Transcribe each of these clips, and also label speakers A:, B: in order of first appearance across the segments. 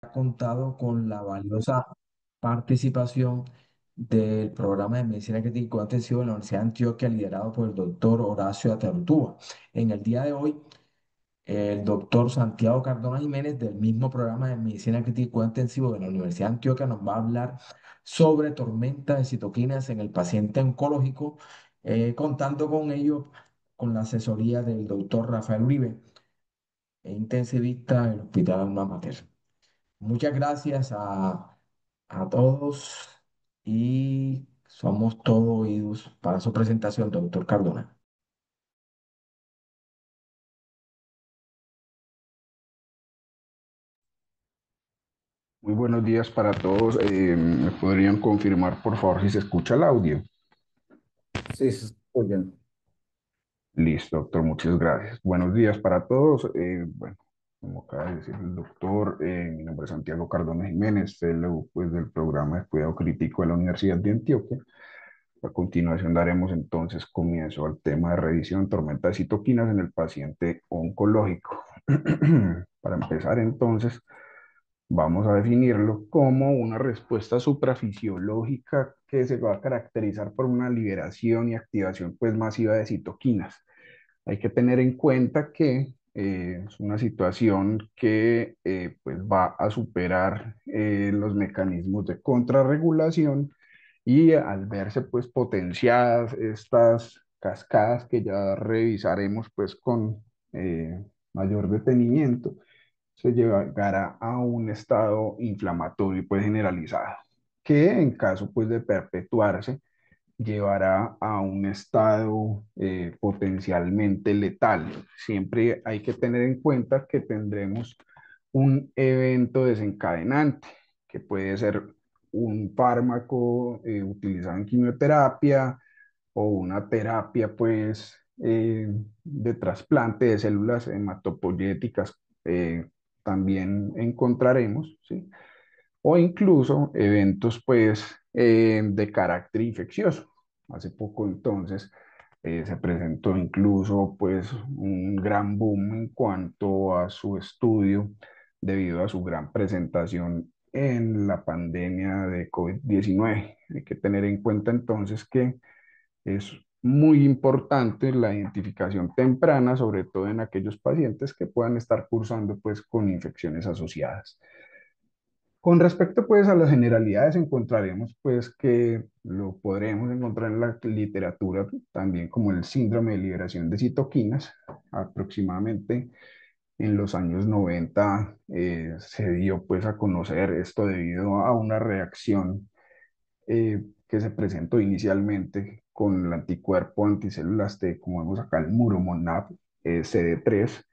A: ha contado con la valiosa participación del programa de medicina crítica y cuidado intensivo de la Universidad de Antioquia, liderado por el doctor Horacio Atartúa. En el día de hoy, el doctor Santiago Cardona Jiménez, del mismo programa de medicina crítica y cuidado intensivo de la Universidad de Antioquia, nos va a hablar sobre tormenta de citoquinas en el paciente oncológico, contando con ello con la asesoría del doctor Rafael Uribe, intensivista del Hospital Alma Mater. Muchas gracias a todos y somos todo oídos para su presentación, doctor Cardona.
B: Muy buenos días para todos. ¿Me podrían confirmar, por favor, si se escucha el audio?
A: Sí, se escucha.
B: Listo, doctor, muchas gracias. Buenos días para todos. Bueno, como acaba de decir el doctor, mi nombre es Santiago Cardona Jiménez, fellow pues, del programa de cuidado crítico de la Universidad de Antioquia. A continuación daremos entonces comienzo al tema de revisión tormenta de citoquinas en el paciente oncológico. Para empezar entonces, vamos a definirlo como una respuesta suprafisiológica que se va a caracterizar por una liberación y activación pues masiva de citoquinas. Hay que tener en cuenta que es una situación que pues va a superar los mecanismos de contrarregulación y al verse pues potenciadas estas cascadas que ya revisaremos pues con mayor detenimiento, se llegará a un estado inflamatorio pues generalizado, que en caso pues de perpetuarse llevará a un estado potencialmente letal. Siempre hay que tener en cuenta que tendremos un evento desencadenante, que puede ser un fármaco utilizado en quimioterapia o una terapia pues de trasplante de células hematopoyéticas, también encontraremos, ¿sí? O incluso eventos pues de carácter infeccioso. Hace poco entonces se presentó incluso pues un gran boom en cuanto a su estudio debido a su gran presentación en la pandemia de COVID-19. Hay que tener en cuenta entonces que es muy importante la identificación temprana, sobre todo en aquellos pacientes que puedan estar cursando pues con infecciones asociadas. Con respecto pues a las generalidades encontraremos pues que lo podremos encontrar en la literatura también como el síndrome de liberación de citoquinas. Aproximadamente en los años 90 se dio pues a conocer esto debido a una reacción que se presentó inicialmente con el anticuerpo anticélulas T, como vemos acá el muromonab CD3.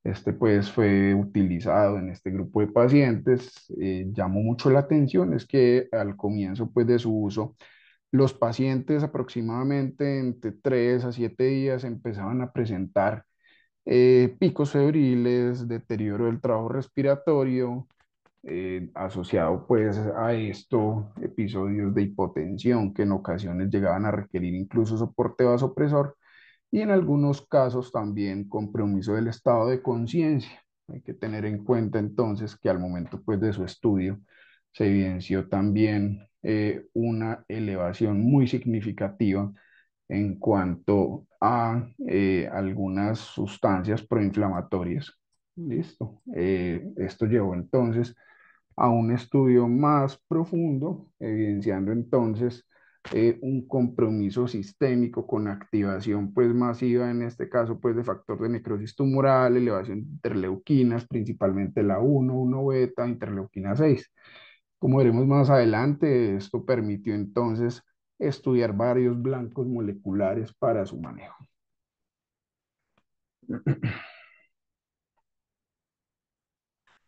B: Este pues fue utilizado en este grupo de pacientes. Llamó mucho la atención es que al comienzo pues de su uso, los pacientes aproximadamente entre 3 a 7 días empezaban a presentar picos febriles, deterioro del trabajo respiratorio, asociado pues a esto episodios de hipotensión que en ocasiones llegaban a requerir incluso soporte vasopresor y en algunos casos también compromiso del estado de conciencia. Hay que tener en cuenta entonces que al momento pues de su estudio se evidenció también una elevación muy significativa en cuanto a algunas sustancias proinflamatorias. Listo. Esto llevó entonces a un estudio más profundo, evidenciando entonces un compromiso sistémico con activación pues masiva, en este caso pues de factor de necrosis tumoral, elevación de interleuquinas, principalmente la 1 beta, interleuquina 6. Como veremos más adelante, esto permitió entonces estudiar varios blancos moleculares para su manejo.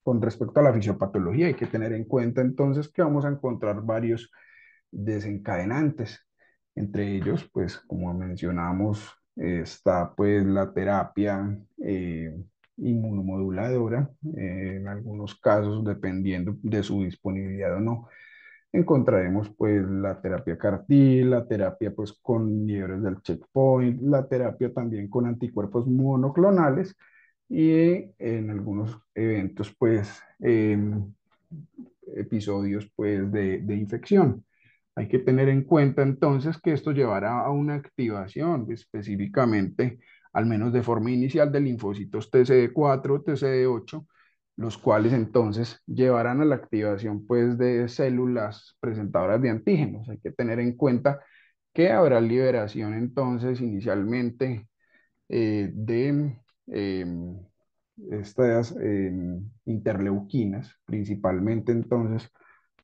B: Con respecto a la fisiopatología, hay que tener en cuenta entonces que vamos a encontrar varios desencadenantes. Entre ellos, pues como mencionamos, está pues la terapia inmunomoduladora, en algunos casos, dependiendo de su disponibilidad o no. Encontraremos pues la terapia CAR-T, la terapia pues con inhibidores del checkpoint, la terapia también con anticuerpos monoclonales y en algunos eventos pues episodios pues de infección. Hay que tener en cuenta entonces que esto llevará a una activación específicamente, al menos de forma inicial, de linfocitos TCD4, TCD8, los cuales entonces llevarán a la activación pues de células presentadoras de antígenos. Hay que tener en cuenta que habrá liberación entonces inicialmente de estas interleuquinas, principalmente entonces,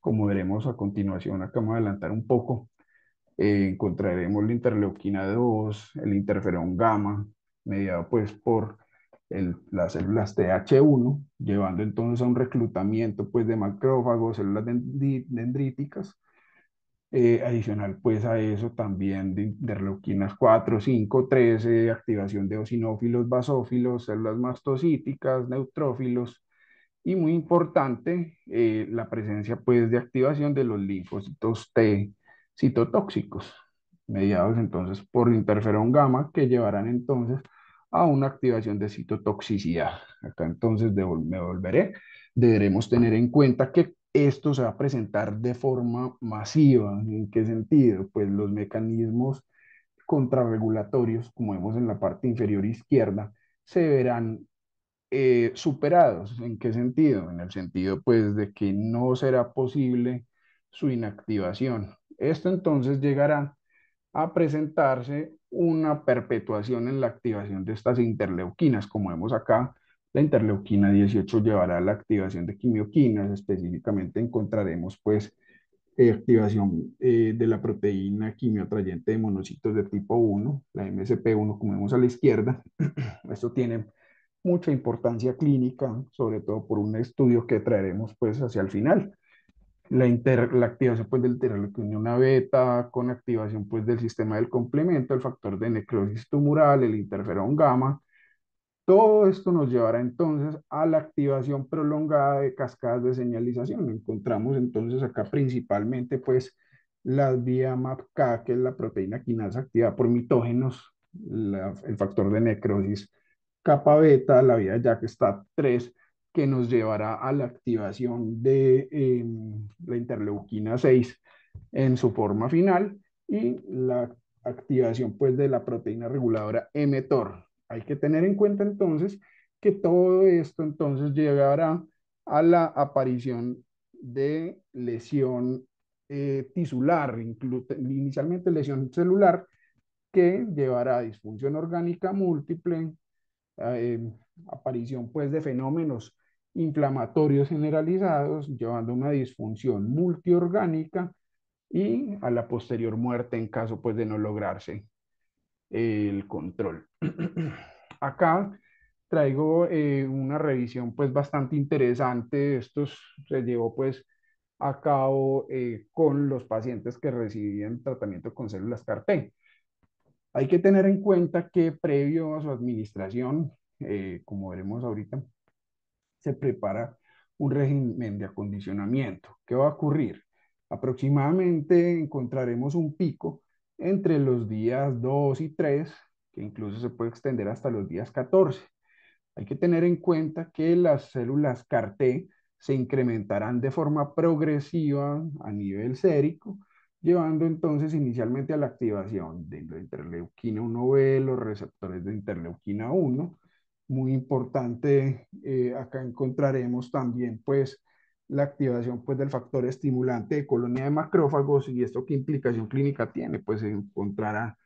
B: como veremos a continuación, acá vamos a adelantar un poco, encontraremos la interleuquina 2, el interferón gamma, mediado pues por las células TH1, llevando entonces a un reclutamiento pues de macrófagos, células dendríticas, adicional, pues a eso también de interleuquinas 4, 5, 13, activación de eosinófilos, basófilos, células mastocíticas, neutrófilos y muy importante, la presencia pues de activación de los linfocitos T citotóxicos, mediados entonces por interferón gamma que llevarán entonces a una activación de citotoxicidad. Acá entonces me volveré. Deberemos tener en cuenta que esto se va a presentar de forma masiva. ¿En qué sentido? Pues los mecanismos contrarregulatorios, como vemos en la parte inferior izquierda, se verán superados. ¿En qué sentido? En el sentido, pues, de que no será posible su inactivación. Esto entonces llegará a presentarse una perpetuación en la activación de estas interleuquinas. Como vemos acá, la interleuquina 18 llevará a la activación de quimioquinas. Específicamente encontraremos, pues, activación de la proteína quimioatrayente de monocitos de tipo 1, la MSP1, como vemos a la izquierda. Esto tiene mucha importancia clínica, sobre todo por un estudio que traeremos pues hacia el final. La activación pues del interleuquina beta con activación pues del sistema del complemento, el factor de necrosis tumoral, el interferón gamma. Todo esto nos llevará entonces a la activación prolongada de cascadas de señalización. Encontramos entonces acá principalmente pues la vía MAPK, que es la proteína quinasa activada por mitógenos, el factor de necrosis capa beta, la vía JAK-STAT3, que nos llevará a la activación de la interleuquina 6 en su forma final y la activación pues de la proteína reguladora mTOR. Hay que tener en cuenta entonces que todo esto entonces llegará a la aparición de lesión tisular, inicialmente lesión celular, que llevará a disfunción orgánica múltiple, eh, aparición pues de fenómenos inflamatorios generalizados, llevando a una disfunción multiorgánica y a la posterior muerte en caso pues de no lograrse el control. Acá traigo una revisión pues bastante interesante. Esto se llevó pues a cabo con los pacientes que recibían tratamiento con células CAR-T. Hay que tener en cuenta que previo a su administración, como veremos ahorita, se prepara un régimen de acondicionamiento. ¿Qué va a ocurrir? Aproximadamente encontraremos un pico entre los días 2 y 3, que incluso se puede extender hasta los días 14. Hay que tener en cuenta que las células CAR-T se incrementarán de forma progresiva a nivel sérico, llevando entonces inicialmente a la activación de la interleuquina 1B, los receptores de interleuquina 1. Muy importante, acá encontraremos también pues la activación pues del factor estimulante de colonia de macrófagos. ¿Y esto qué implicación clínica tiene? Pues se encontrará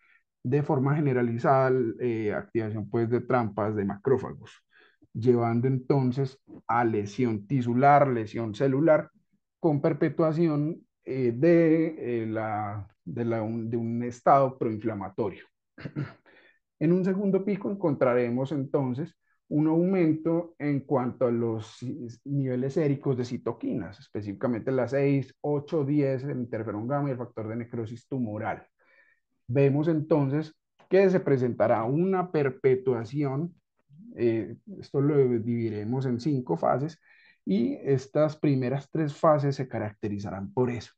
B: de forma generalizada activación pues de trampas de macrófagos, llevando entonces a lesión tisular, lesión celular, con perpetuación de un estado proinflamatorio. En un segundo pico encontraremos entonces un aumento en cuanto a los niveles séricos de citoquinas, específicamente las 6, 8, 10, el interferón gamma y el factor de necrosis tumoral. Vemos entonces que se presentará una perpetuación, esto lo dividiremos en 5 fases, y estas primeras 3 fases se caracterizarán por eso.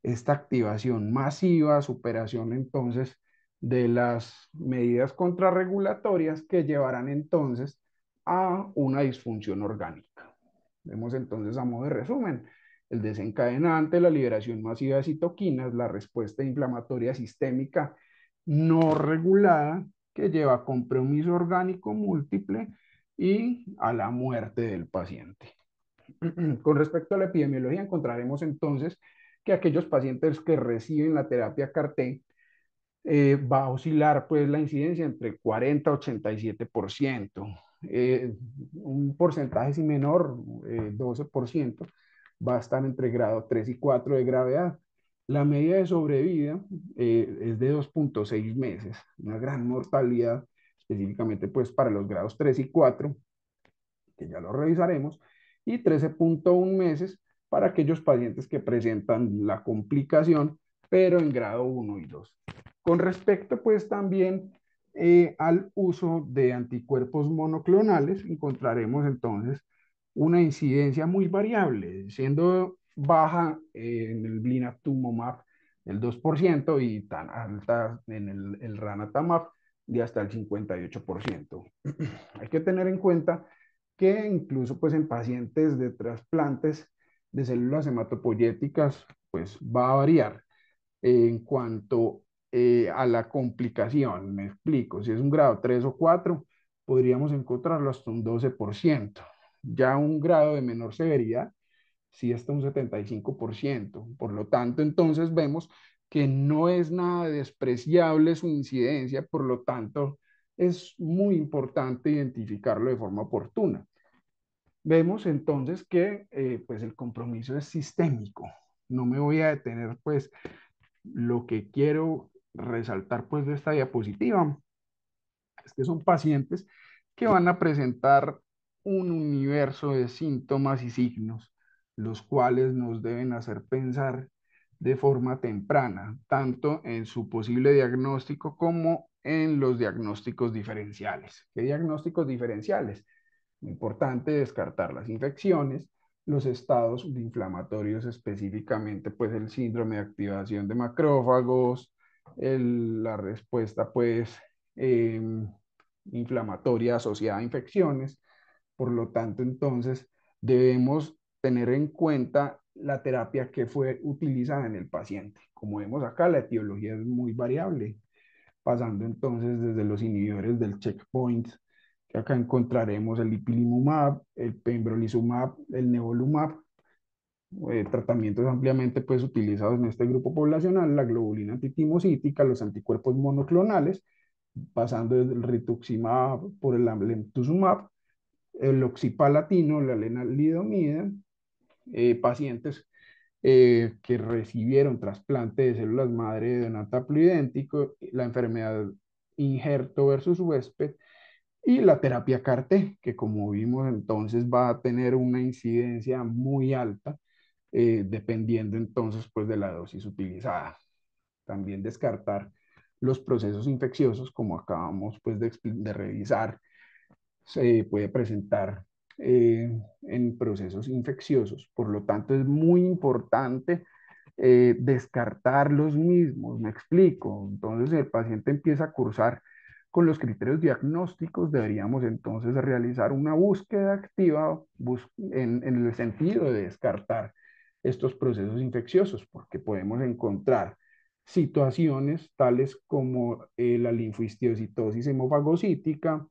B: Esta activación masiva, superación entonces de las medidas contrarregulatorias que llevarán entonces a una disfunción orgánica. Vemos entonces a modo de resumen el desencadenante, la liberación masiva de citoquinas, la respuesta inflamatoria sistémica no regulada que lleva a compromiso orgánico múltiple y a la muerte del paciente. Con respecto a la epidemiología, encontraremos entonces que aquellos pacientes que reciben la terapia CAR-T va a oscilar pues la incidencia entre 40 y 87%. Un porcentaje si menor, 12%, va a estar entre grado 3 y 4 de gravedad. La media de sobrevida es de 2,6 meses, una gran mortalidad específicamente pues para los grados 3 y 4, que ya lo revisaremos, y 13,1 meses para aquellos pacientes que presentan la complicación, pero en grado 1 y 2. Con respecto, pues también al uso de anticuerpos monoclonales, encontraremos entonces una incidencia muy variable, siendo baja en el blinatumomab del 2% y tan alta en el ranatamab de hasta el 58%. Hay que tener en cuenta que incluso pues en pacientes de trasplantes de células hematopoyéticas pues va a variar en cuanto a la complicación. Me explico, si es un grado 3 o 4 podríamos encontrarlo hasta un 12%. Ya un grado de menor severidad, sí hasta un 75%. Por lo tanto, entonces vemos que no es nada despreciable su incidencia, por lo tanto, es muy importante identificarlo de forma oportuna. Vemos entonces que pues el compromiso es sistémico. No me voy a detener pues lo que quiero resaltar pues de esta diapositiva es que son pacientes que van a presentar un universo de síntomas y signos, los cuales nos deben hacer pensar de forma temprana, tanto en su posible diagnóstico como en los diagnósticos diferenciales. ¿Qué diagnósticos diferenciales? Importante descartar las infecciones, los estados inflamatorios específicamente, pues el síndrome de activación de macrófagos, la respuesta pues eh, inflamatoria asociada a infecciones. Por lo tanto, entonces debemos tener en cuenta la terapia que fue utilizada en el paciente. Como vemos acá, la etiología es muy variable, pasando entonces desde los inhibidores del checkpoint, que acá encontraremos el ipilimumab, el pembrolizumab, el nivolumab, tratamientos ampliamente pues, utilizados en este grupo poblacional, la globulina antitimocítica, los anticuerpos monoclonales, pasando desde el rituximab por el alemtuzumab, el oxipalatino, la lenalidomida, pacientes que recibieron trasplante de células madre de donante ploidéntico, la enfermedad injerto versus huésped y la terapia CAR-T, que como vimos entonces va a tener una incidencia muy alta, dependiendo entonces pues de la dosis utilizada. También descartar los procesos infecciosos, como acabamos pues de revisar, se puede presentar en procesos infecciosos. Por lo tanto, es muy importante descartar los mismos. Me explico. Entonces, el paciente empieza a cursar con los criterios diagnósticos, deberíamos entonces realizar una búsqueda activa en el sentido de descartar estos procesos infecciosos, porque podemos encontrar situaciones tales como la linfohistiocytosis hemofagocítica,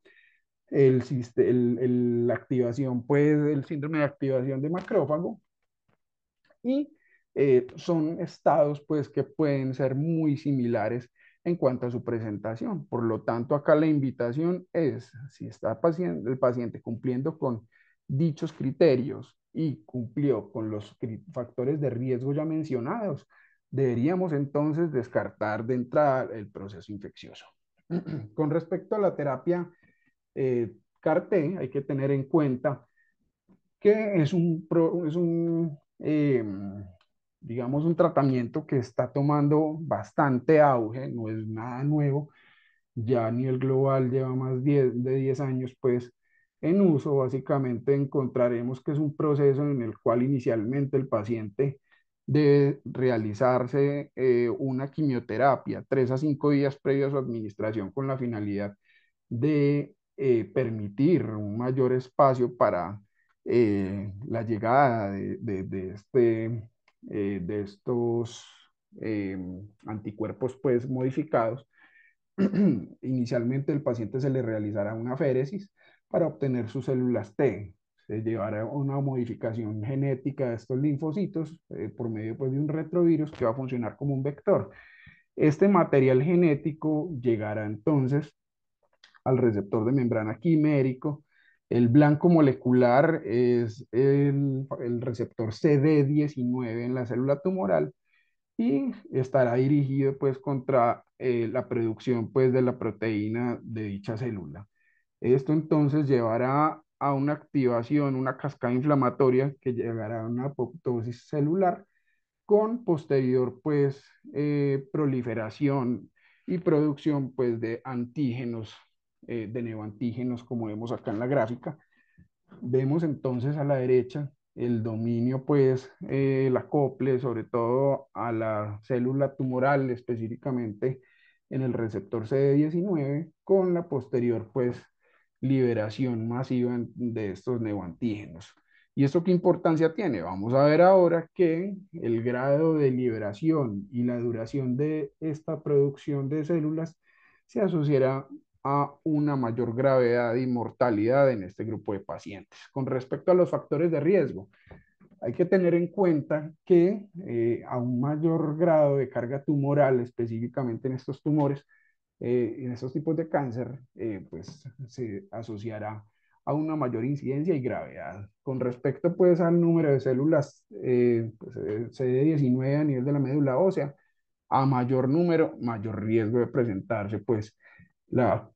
B: la activación, pues, el síndrome de activación de macrófago, y son estados, pues, que pueden ser muy similares en cuanto a su presentación. Por lo tanto, acá la invitación es, si está el paciente cumpliendo con dichos criterios y cumplió con los factores de riesgo ya mencionados, deberíamos entonces descartar de entrada el proceso infeccioso. Con respecto a la terapia CAR-T, hay que tener en cuenta que digamos, un tratamiento que está tomando bastante auge, no es nada nuevo, ya a nivel global lleva más de 10 años, pues, en uso. Básicamente encontraremos que es un proceso en el cual inicialmente el paciente debe realizarse una quimioterapia 3 a 5 días previo a su administración con la finalidad de permitir un mayor espacio para la llegada de estos eh, anticuerpos pues modificados. Inicialmente el paciente se le realizará una féresis para obtener sus células T. Se llevará una modificación genética de estos linfocitos por medio pues, de un retrovirus que va a funcionar como un vector. Este material genético llegará entonces al receptor de membrana quimérico. El blanco molecular es el receptor CD19 en la célula tumoral y estará dirigido pues contra la producción pues de la proteína de dicha célula. Esto entonces llevará a una activación, una cascada inflamatoria que llegará a una apoptosis celular con posterior pues proliferación y producción pues de antígenos, de neoantígenos como vemos acá en la gráfica. Vemos entonces a la derecha el dominio, pues, el acople, sobre todo a la célula tumoral, específicamente en el receptor CD19, con la posterior, pues, liberación masiva de estos neoantígenos. ¿Y esto qué importancia tiene? Vamos a ver ahora que el grado de liberación y la duración de esta producción de células se asociará a una mayor gravedad y mortalidad en este grupo de pacientes. Con respecto a los factores de riesgo, hay que tener en cuenta que a un mayor grado de carga tumoral, específicamente en estos tumores, en estos tipos de cáncer, pues se asociará a una mayor incidencia y gravedad. Con respecto pues al número de células pues, CD19 a nivel de la médula ósea, a mayor número, mayor riesgo de presentarse pues la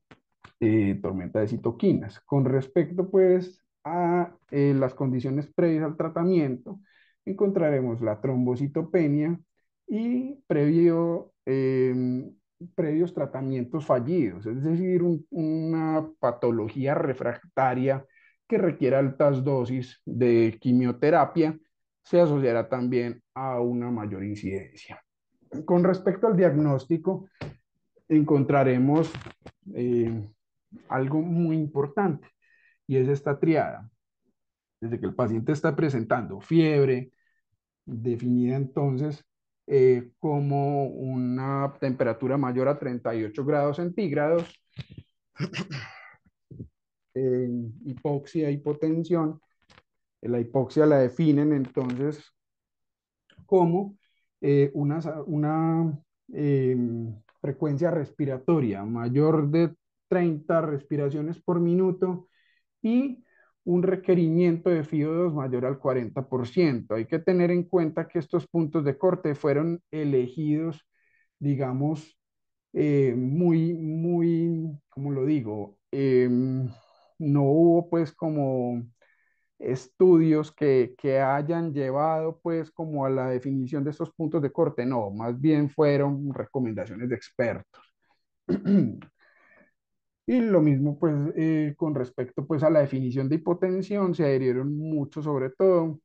B: tormenta de citoquinas. Con respecto, pues, a las condiciones previas al tratamiento, encontraremos la trombocitopenia y previos tratamientos fallidos, es decir, una patología refractaria que requiere altas dosis de quimioterapia, se asociará también a una mayor incidencia. Con respecto al diagnóstico, encontraremos eh, algo muy importante y es esta triada. Desde que el paciente está presentando fiebre, definida entonces como una temperatura mayor a 38 grados centígrados, hipoxia, hipotensión. La hipoxia la definen entonces como una eh, frecuencia respiratoria mayor de 30 respiraciones por minuto y un requerimiento de FIO2 mayor al 40%. Hay que tener en cuenta que estos puntos de corte fueron elegidos, digamos, ¿cómo lo digo? No hubo pues como estudios que hayan llevado pues como a la definición de estos puntos de corte, no, más bien fueron recomendaciones de expertos. Y lo mismo pues con respecto pues a la definición de hipotensión, se adhirieron mucho sobre todo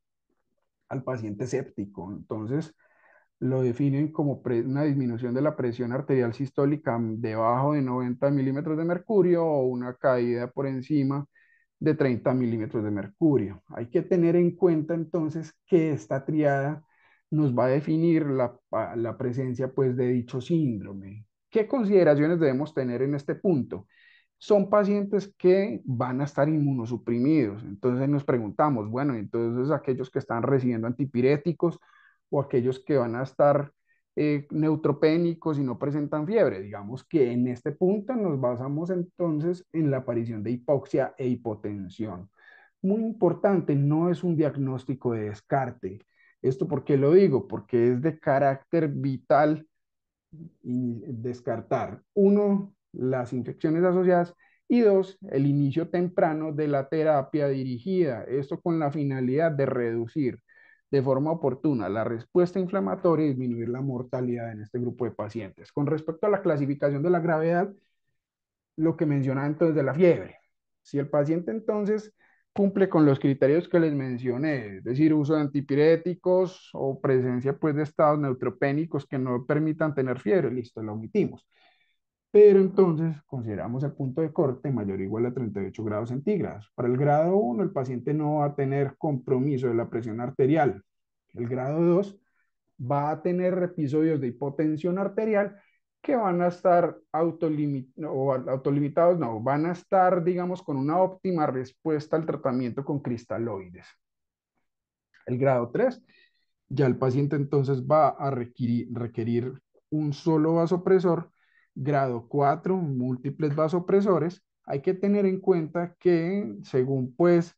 B: al paciente séptico. Entonces lo definen como una disminución de la presión arterial sistólica debajo de 90 milímetros de mercurio o una caída por encima de 30 milímetros de mercurio. Hay que tener en cuenta entonces que esta triada nos va a definir la presencia pues de dicho síndrome. ¿Qué consideraciones debemos tener en este punto? Son pacientes que van a estar inmunosuprimidos. Entonces nos preguntamos, bueno, entonces aquellos que están recibiendo antipiréticos o aquellos que van a estar neutropénicos y no presentan fiebre. Digamos que en este punto nos basamos entonces en la aparición de hipoxia e hipotensión. Muy importante, no es un diagnóstico de descarte. ¿Esto por qué lo digo? Porque es de carácter vital y descartar, uno, las infecciones asociadas y dos, el inicio temprano de la terapia dirigida, esto con la finalidad de reducir de forma oportuna la respuesta inflamatoria y disminuir la mortalidad en este grupo de pacientes. Con respecto a la clasificación de la gravedad, lo que mencionaba entonces de la fiebre. Si el paciente entonces cumple con los criterios que les mencioné, es decir, uso de antipiréticos o presencia pues de estados neutropénicos que no permitan tener fiebre, listo, lo omitimos. pero entonces consideramos el punto de corte mayor o igual a 38 grados centígrados. Para el grado 1, el paciente no va a tener compromiso de la presión arterial. El grado 2 va a tener episodios de hipotensión arterial que van a estar autolimitados, no, van a estar, digamos, con una óptima respuesta al tratamiento con cristaloides. El grado 3, ya el paciente entonces va a requerir un solo vasopresor. Grado 4, múltiples vasopresores. Hay que tener en cuenta que según pues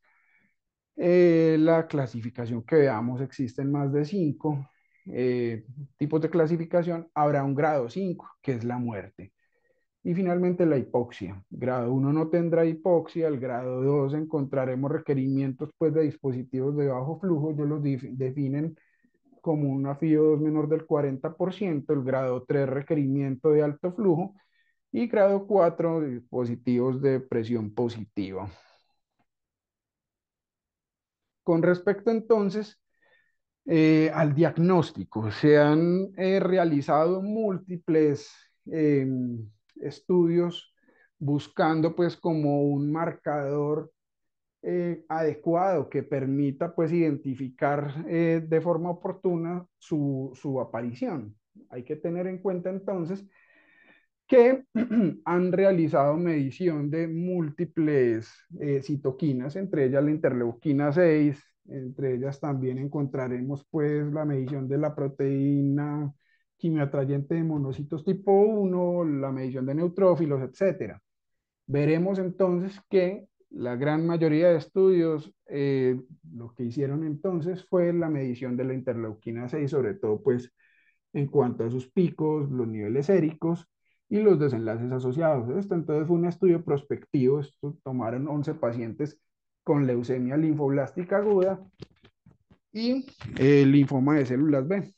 B: la clasificación que veamos, existen más de 5 tipos de clasificación. Habrá un grado 5 que es la muerte. Y finalmente la hipoxia. Grado 1 no tendrá hipoxia, el grado 2 encontraremos requerimientos pues, de dispositivos de bajo flujo, ellos los definen como una FIO2 menor del 40%, el grado 3 requerimiento de alto flujo y grado 4 dispositivos de presión positiva. Con respecto entonces al diagnóstico, se han realizado múltiples eh, estudios buscando pues como un marcador adecuado que permita pues identificar de forma oportuna su aparición. Hay que tener en cuenta entonces que han realizado medición de múltiples citoquinas, entre ellas la interleuquina 6, entre ellas también encontraremos pues la medición de la proteína quimioatrayente de monocitos tipo 1, la medición de neutrófilos, etcétera. Veremos entonces que la gran mayoría de estudios lo que hicieron entonces fue la medición de la interleuquina 6, sobre todo pues en cuanto a sus picos, los niveles séricos y los desenlaces asociados. Esto entonces fue un estudio prospectivo. Esto tomaron 11 pacientes con leucemia linfoblástica aguda y linfoma de células B.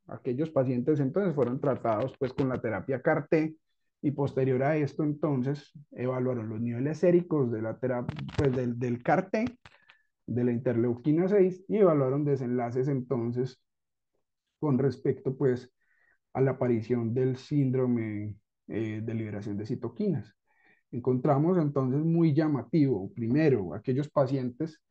B: Aquellos pacientes entonces fueron tratados pues con la terapia CAR-T y posterior a esto entonces evaluaron los niveles séricos de la terapia, pues del CAR-T, de la interleuquina 6 y evaluaron desenlaces entonces con respecto pues a la aparición del síndrome de liberación de citoquinas. Encontramos entonces muy llamativo, primero, aquellos pacientes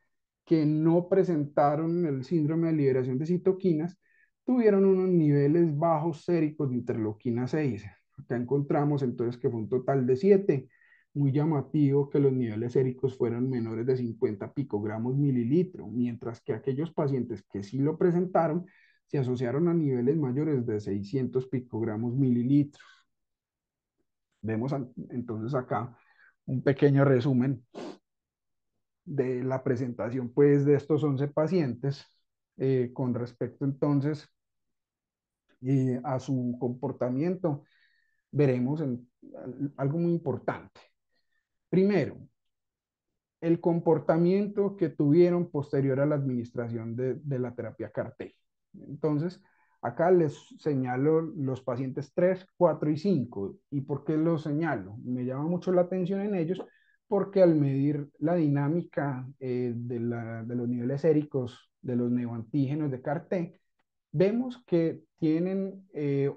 B: que no presentaron el síndrome de liberación de citoquinas, tuvieron unos niveles bajos séricos de interleuquina 6. Acá encontramos entonces que fue un total de 7. Muy llamativo que los niveles séricos fueron menores de 50 picogramos mililitro, mientras que aquellos pacientes que sí lo presentaron se asociaron a niveles mayores de 600 picogramos mililitros. Vemos entonces acá un pequeño resumen de la presentación pues de estos 11 pacientes con respecto entonces a su comportamiento. Veremos algo muy importante. Primero, el comportamiento que tuvieron posterior a la administración de la terapia CAR-T. Entonces, acá les señalo los pacientes 3, 4 y 5. ¿Y por qué los señalo? Me llama mucho la atención en ellos porque al medir la dinámica de los niveles séricos de los neoantígenos de CAR-T, vemos que tienen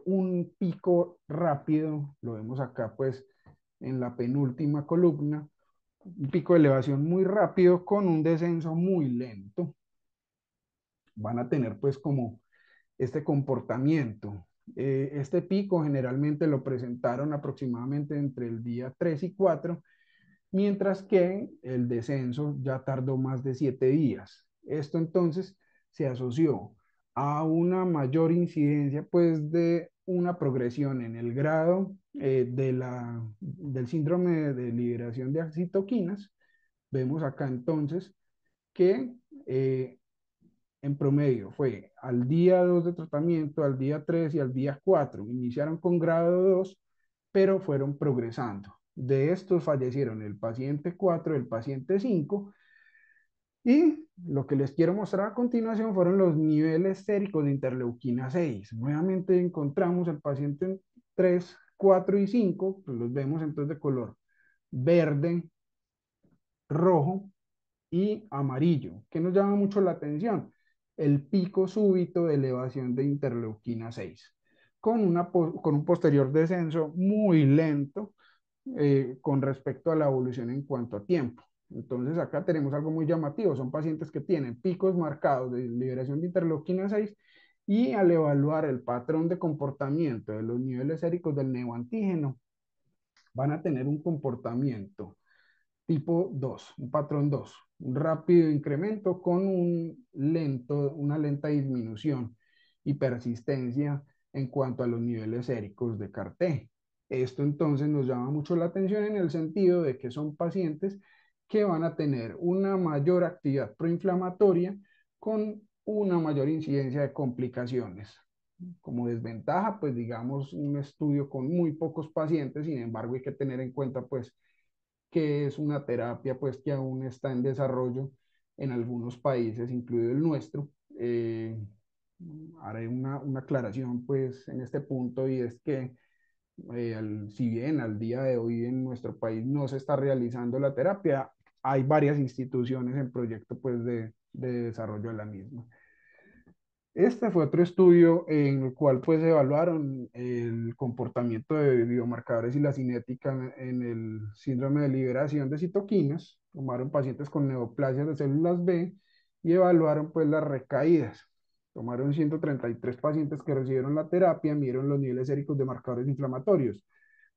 B: un pico rápido, lo vemos acá pues en la penúltima columna, un pico de elevación muy rápido con un descenso muy lento. Van a tener pues como este comportamiento. Este pico generalmente lo presentaron aproximadamente entre el día 3 y 4, mientras que el descenso ya tardó más de 7 días. Esto entonces se asoció a una mayor incidencia pues de una progresión en el grado del síndrome de liberación de citoquinas. Vemos acá entonces que en promedio fue al día 2 de tratamiento, al día 3 y al día 4. Iniciaron con grado 2, pero fueron progresando. De estos fallecieron el paciente 4, el paciente 5. Y lo que les quiero mostrar a continuación fueron los niveles séricos de interleuquina 6. Nuevamente encontramos el paciente 3, 4 y 5, pues los vemos entonces de color verde, rojo y amarillo. ¿Qué nos llama mucho la atención? El pico súbito de elevación de interleuquina 6. con un posterior descenso muy lento con respecto a la evolución en cuanto a tiempo. Entonces acá tenemos algo muy llamativo, son pacientes que tienen picos marcados de liberación de interleuquina 6 y al evaluar el patrón de comportamiento de los niveles séricos del neoantígeno, van a tener un comportamiento tipo 2, un patrón 2, un rápido incremento con una lenta disminución y persistencia en cuanto a los niveles séricos de CAR-T. Esto entonces nos llama mucho la atención en el sentido de que son pacientes que van a tener una mayor actividad proinflamatoria con una mayor incidencia de complicaciones. Como desventaja, pues digamos, un estudio con muy pocos pacientes, sin embargo, hay que tener en cuenta, pues, que es una terapia pues que aún está en desarrollo en algunos países, incluido el nuestro. Haré una aclaración pues en este punto y es que si bien al día de hoy en nuestro país no se está realizando la terapia, hay varias instituciones en proyecto pues de desarrollo de la misma. Este fue otro estudio en el cual pues evaluaron el comportamiento de biomarcadores y la cinética en el síndrome de liberación de citoquinas. Tomaron pacientes con neoplasias de células B y evaluaron pues las recaídas. Tomaron 133 pacientes que recibieron la terapia, midieron los niveles séricos de marcadores inflamatorios.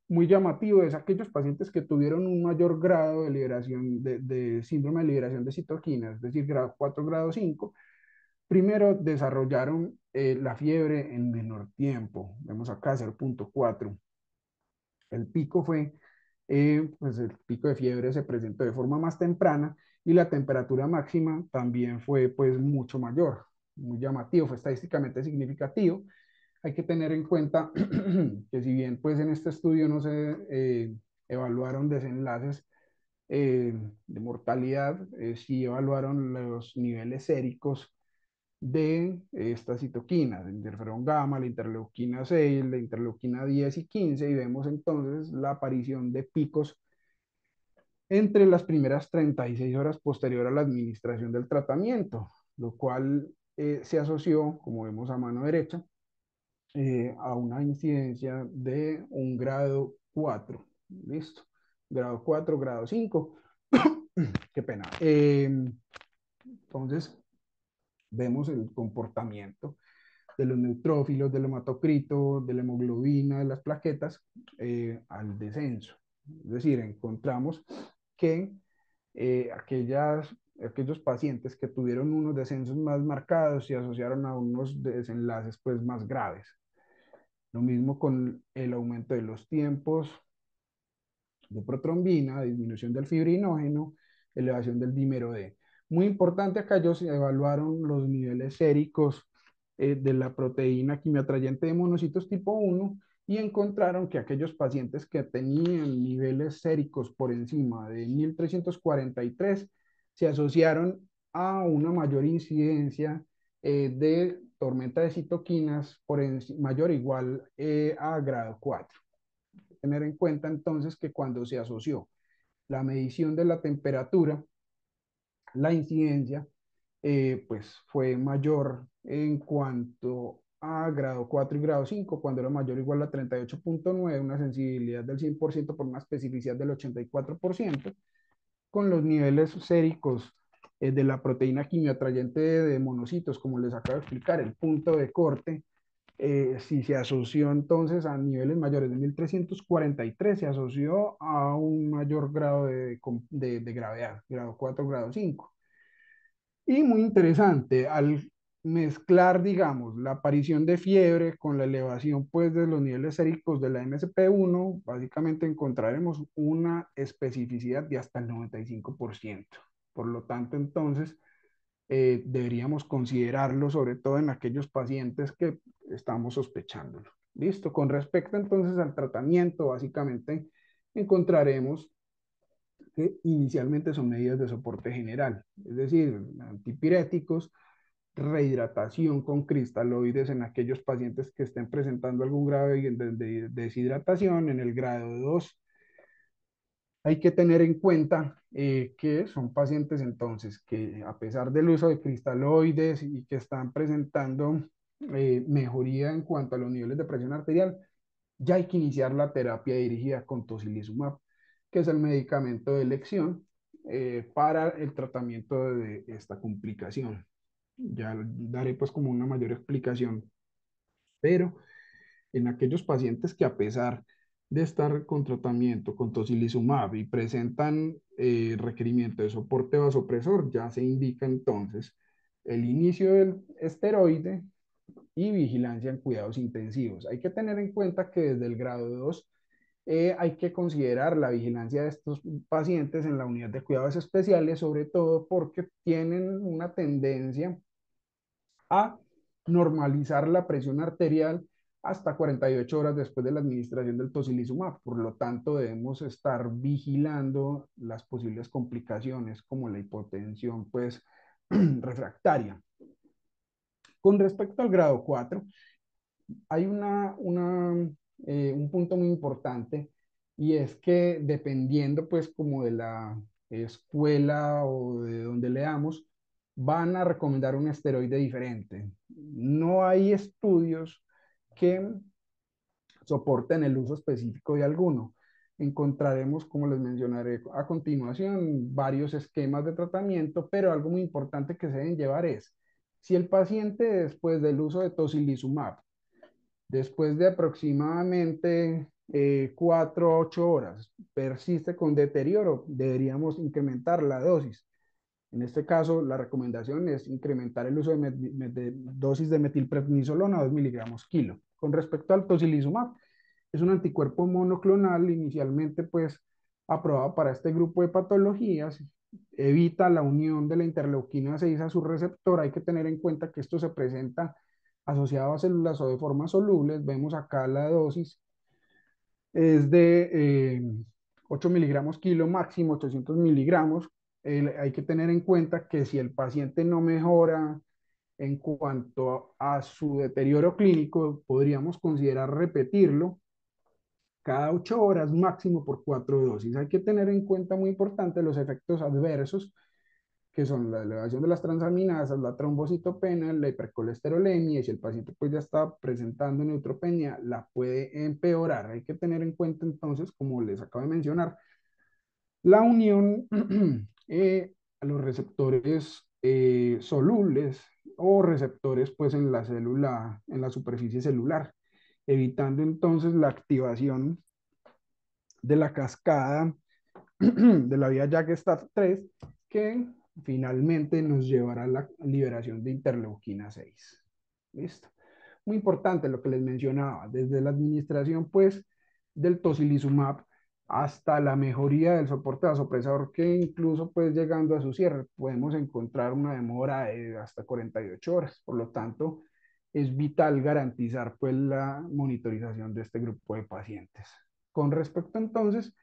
B: Muy llamativo es aquellos pacientes que tuvieron un mayor grado de liberación de síndrome de liberación de citoquinas, es decir, grado 4, grado 5. Primero, desarrollaron la fiebre en menor tiempo. Vemos acá 0,4. El pico fue, pues el pico de fiebre se presentó de forma más temprana y la temperatura máxima también fue pues mucho mayor. Muy llamativo, fue estadísticamente significativo. Hay que tener en cuenta que si bien pues en este estudio no se evaluaron desenlaces de mortalidad, sí evaluaron los niveles séricos de estas citoquinas, de interferón gamma, la interleuquina 6, la interleuquina 10 y 15, y vemos entonces la aparición de picos entre las primeras 36 horas posterior a la administración del tratamiento, lo cual se asoció, como vemos a mano derecha, a una incidencia de un grado 4. ¿Listo? Grado 4, grado 5. Qué pena. Entonces, vemos el comportamiento de los neutrófilos, del hematocrito, de la hemoglobina, de las plaquetas, al descenso. Es decir, encontramos que aquellos pacientes que tuvieron unos descensos más marcados se asociaron a unos desenlaces pues, más graves. Lo mismo con el aumento de los tiempos de protrombina, disminución del fibrinógeno, elevación del dímero D. Muy importante acá, ellos evaluaron los niveles séricos de la proteína quimioatrayente de monocitos tipo 1 y encontraron que aquellos pacientes que tenían niveles séricos por encima de 1343 se asociaron a una mayor incidencia de tormenta de citoquinas mayor o igual a grado 4. Tener en cuenta entonces que cuando se asoció la medición de la temperatura, la incidencia, pues fue mayor en cuanto a grado 4 y grado 5 cuando era mayor o igual a 38,9, una sensibilidad del 100% por una especificidad del 84%, con los niveles séricos de la proteína quimioatrayente de monocitos, como les acabo de explicar, el punto de corte si se asoció entonces a niveles mayores de 1343, se asoció a un mayor grado de gravedad, grado 4, grado 5. Y muy interesante, al mezclar, digamos, la aparición de fiebre con la elevación pues, de los niveles séricos de la MSP1, básicamente encontraremos una especificidad de hasta el 95%. Por lo tanto, entonces, deberíamos considerarlo, sobre todo en aquellos pacientes que estamos sospechándolo. Listo. Con respecto entonces al tratamiento, básicamente encontraremos que inicialmente son medidas de soporte general, es decir, antipiréticos, rehidratación con cristaloides en aquellos pacientes que estén presentando algún grado de deshidratación. En el grado 2 hay que tener en cuenta que son pacientes entonces que a pesar del uso de cristaloides y que están presentando mejoría en cuanto a los niveles de presión arterial, ya hay que iniciar la terapia dirigida con tocilizumab, que es el medicamento de elección para el tratamiento de esta complicación. Ya daré pues como una mayor explicación, pero en aquellos pacientes que a pesar de estar con tratamiento con tocilizumab y presentan requerimiento de soporte vasopresor, ya se indica entonces el inicio del esteroide y vigilancia en cuidados intensivos. Hay que tener en cuenta que desde el grado 2 hay que considerar la vigilancia de estos pacientes en la unidad de cuidados especiales, sobre todo porque tienen una tendencia a normalizar la presión arterial hasta 48 horas después de la administración del tocilizumab. Por lo tanto, debemos estar vigilando las posibles complicaciones como la hipotensión pues, refractaria. Con respecto al grado 4, hay un punto muy importante y es que dependiendo pues como de la escuela o de donde leamos, van a recomendar un esteroide diferente. No hay estudios que soporten el uso específico de alguno. Encontraremos, como les mencionaré a continuación, varios esquemas de tratamiento, pero algo muy importante que se deben llevar es, si el paciente después del uso de tocilizumab después de aproximadamente 4 a 8 horas, persiste con deterioro, deberíamos incrementar la dosis. En este caso, la recomendación es incrementar el uso de dosis de metilprednisolona a 2 miligramos kilo. Con respecto al tocilizumab, es un anticuerpo monoclonal inicialmente pues aprobado para este grupo de patologías, evita la unión de la interleuquina 6 a su receptor. Hay que tener en cuenta que esto se presenta asociado a células o de formas solubles. Vemos acá la dosis es de 8 miligramos kilo, máximo 800 miligramos. Hay que tener en cuenta que si el paciente no mejora en cuanto a su deterioro clínico, podríamos considerar repetirlo cada 8 horas máximo por 4 dosis. Hay que tener en cuenta muy importante los efectos adversos, que son la elevación de las transaminasas, la trombocitopenia, la hipercolesterolemia, y si el paciente pues ya está presentando neutropenia, la puede empeorar. Hay que tener en cuenta entonces, como les acabo de mencionar, la unión a los receptores solubles o receptores pues en la célula, en la superficie celular, evitando entonces la activación de la cascada de la vía JAK-STAT3 que finalmente nos llevará a la liberación de interleuquina 6. ¿Listo? Muy importante lo que les mencionaba, desde la administración pues del tocilizumab hasta la mejoría del soporte vasopresor, que incluso pues llegando a su cierre podemos encontrar una demora de hasta 48 horas. Por lo tanto, es vital garantizar pues la monitorización de este grupo de pacientes. Con respecto entonces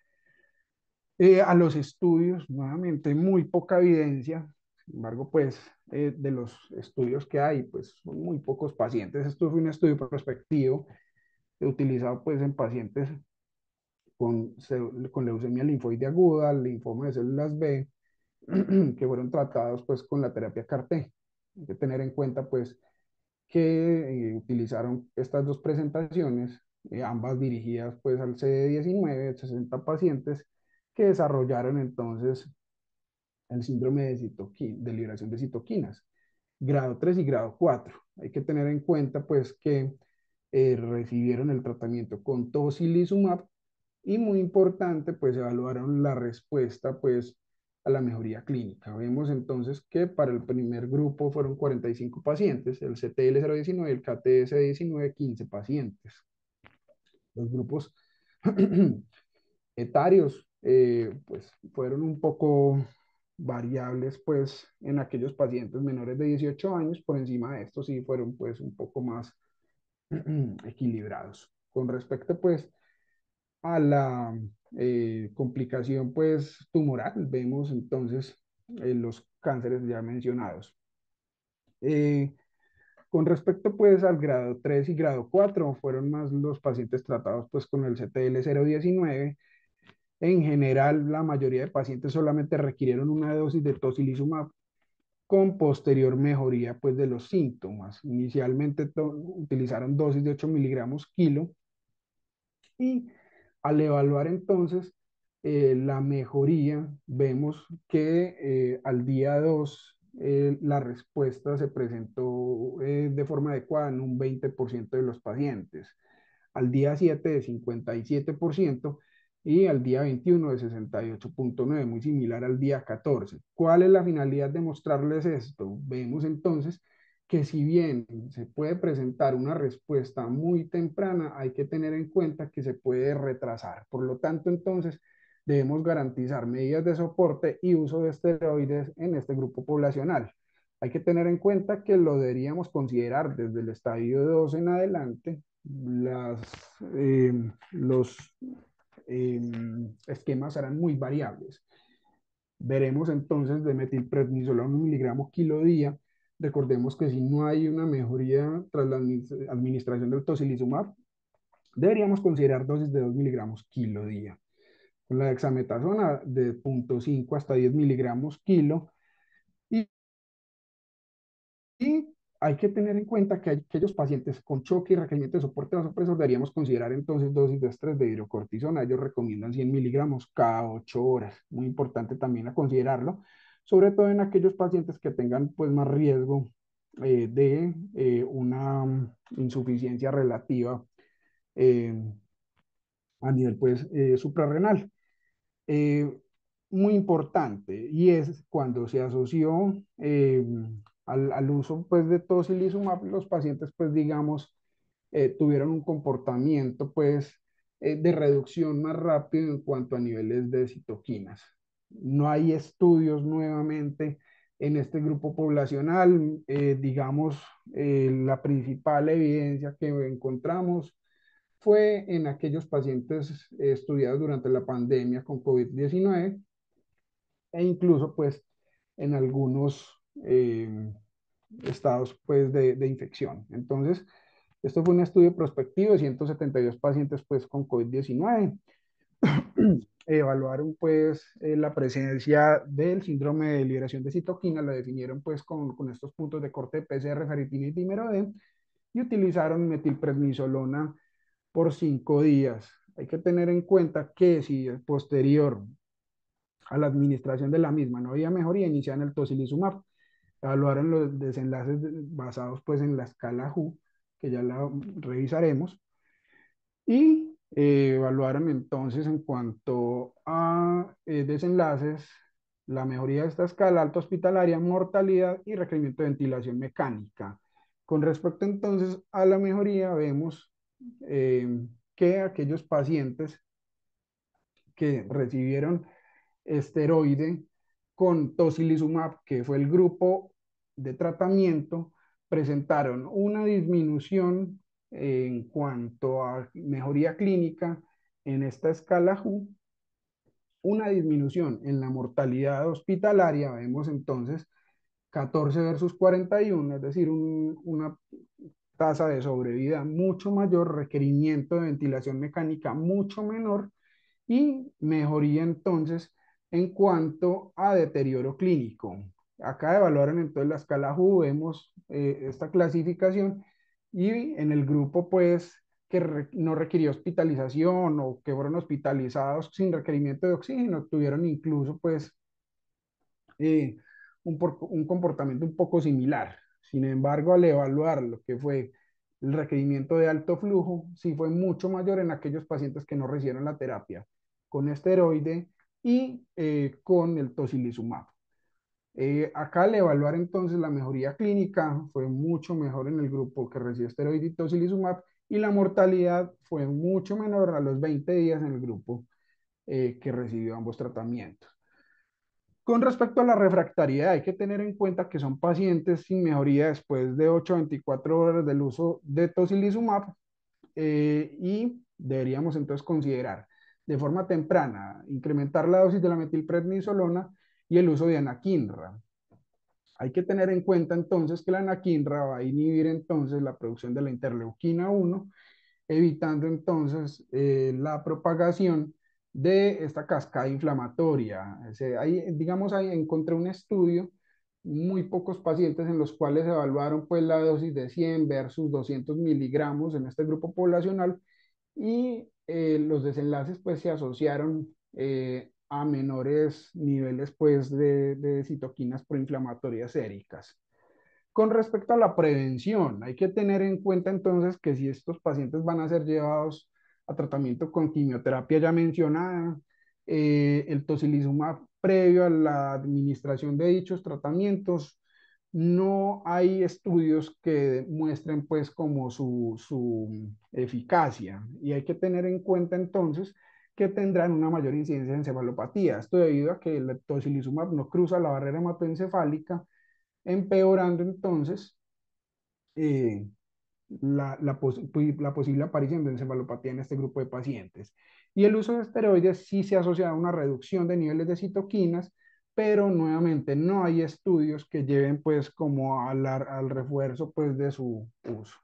B: a los estudios, nuevamente, muy poca evidencia. Sin embargo, pues, de los estudios que hay, pues, son muy pocos pacientes. Esto fue un estudio prospectivo utilizado, pues, en pacientes con leucemia linfoide aguda, linfoma de células B, que fueron tratados, pues, con la terapia CAR-T. Hay que tener en cuenta, pues, que utilizaron estas dos presentaciones, ambas dirigidas pues al CD19, 60 pacientes que desarrollaron entonces el síndrome de liberación de citoquinas, grado 3 y grado 4. Hay que tener en cuenta pues que recibieron el tratamiento con tocilizumab y muy importante pues evaluaron la respuesta pues a la mejoría clínica. Vemos entonces que para el primer grupo fueron 45 pacientes, el CTL019 y el KTS19 15 pacientes. Los grupos etarios pues fueron un poco variables pues en aquellos pacientes menores de 18 años, por encima de estos sí fueron pues un poco más equilibrados. Con respecto pues a la complicación pues tumoral, vemos entonces los cánceres ya mencionados. Eh, con respecto pues al grado 3 y grado 4 fueron más los pacientes tratados pues con el CTL019. En general, la mayoría de pacientes solamente requirieron una dosis de tocilizumab
C: con posterior mejoría pues de los síntomas. Inicialmente utilizaron dosis de 8 miligramos kilo y al evaluar entonces la mejoría, vemos que al día 2 la respuesta se presentó de forma adecuada en un 20% de los pacientes, al día 7 de 57% y al día 21 de 68,9, muy similar al día 14. ¿Cuál es la finalidad de mostrarles esto? Vemos entonces que si bien se puede presentar una respuesta muy temprana, hay que tener en cuenta que se puede retrasar. Por lo tanto, entonces, debemos garantizar medidas de soporte y uso de esteroides en este grupo poblacional. Hay que tener en cuenta que lo deberíamos considerar desde el estadio 2 en adelante. Las, los eh, esquemas serán muy variables. Veremos entonces de metilprednisolona 1 miligramo kilo día. Recordemos que si no hay una mejoría tras la administración del tocilizumab, deberíamos considerar dosis de 2 miligramos kilo día. Con la dexametasona de 0,5 hasta 10 miligramos kilo. Y, y hay que tener en cuenta que aquellos pacientes con choque y requerimiento de soporte vasopresor deberíamos considerar entonces dosis de estrés de hidrocortisona. Ellos recomiendan 100 miligramos cada 8 horas. Muy importante también a considerarlo, sobre todo en aquellos pacientes que tengan pues más riesgo de una insuficiencia relativa eh, a nivel pues suprarrenal. eh, Muy importante y es cuando se asoció al uso pues de tocilizumab, los pacientes pues digamos tuvieron un comportamiento pues de reducción más rápido en cuanto a niveles de citoquinas. No hay estudios nuevamente en este grupo poblacional, digamos, la principal evidencia que encontramos fue en aquellos pacientes estudiados durante la pandemia con COVID-19 e incluso pues en algunos estados pues de infección. Entonces, esto fue un estudio prospectivo de 172 pacientes pues con COVID-19. Evaluaron pues la presencia del síndrome de liberación de citoquina, lo definieron pues con estos puntos de corte de PCR, ferritina y timerode y utilizaron metilprednisolona por 5 días. Hay que tener en cuenta que si posterior a la administración de la misma no había mejoría, iniciaron el tocilizumab. Evaluaron los desenlaces basados pues en la escala WHO, que ya la revisaremos, y evaluaron entonces en cuanto a desenlaces, la mejoría de esta escala alta hospitalaria, mortalidad y requerimiento de ventilación mecánica. Con respecto entonces a la mejoría, vemos eh, que aquellos pacientes que recibieron esteroide con tocilizumab, que fue el grupo de tratamiento, presentaron una disminución en cuanto a mejoría clínica en esta escala WHO, una disminución en la mortalidad hospitalaria, vemos entonces 14 versus 41, es decir, una tasa de sobrevida mucho mayor, requerimiento de ventilación mecánica mucho menor y mejoría entonces en cuanto a deterioro clínico. Acá evaluaron entonces la escala WHO, vemos esta clasificación y en el grupo pues que no requirió hospitalización o que fueron hospitalizados sin requerimiento de oxígeno, tuvieron incluso pues eh, un comportamiento un poco similar. Sin embargo, al evaluar lo que fue el requerimiento de alto flujo, sí fue mucho mayor en aquellos pacientes que no recibieron la terapia con esteroide y con el tocilizumab. Acá al evaluar entonces la mejoría clínica fue mucho mejor en el grupo que recibió esteroide y tocilizumab y la mortalidad fue mucho menor a los 20 días en el grupo que recibió ambos tratamientos. Con respecto a la refractariedad, hay que tener en cuenta que son pacientes sin mejoría después de 8 a 24 horas del uso de tocilizumab y deberíamos entonces considerar de forma temprana incrementar la dosis de la metilprednisolona y el uso de anakinra. Hay que tener en cuenta entonces que la anakinra va a inhibir entonces la producción de la interleuquina 1, evitando entonces la propagación de esta cascada inflamatoria. Ahí, digamos, ahí encontré un estudio muy pocos pacientes en los cuales evaluaron pues la dosis de 100 versus 200 miligramos en este grupo poblacional y los desenlaces pues se asociaron a menores niveles pues de citoquinas proinflamatorias séricas. Con respecto a la prevención, hay que tener en cuenta entonces que si estos pacientes van a ser llevados a tratamiento con quimioterapia ya mencionada, el tocilizumab previo a la administración de dichos tratamientos, no hay estudios que muestren pues como su eficacia y hay que tener en cuenta entonces que tendrán una mayor incidencia de encefalopatía. Esto debido a que el tocilizumab no cruza la barrera hematoencefálica empeorando entonces eh, la posible aparición de encefalopatía en este grupo de pacientes. Y el uso de esteroides sí se asocia a una reducción de niveles de citoquinas, pero nuevamente no hay estudios que lleven pues como al refuerzo pues de su uso.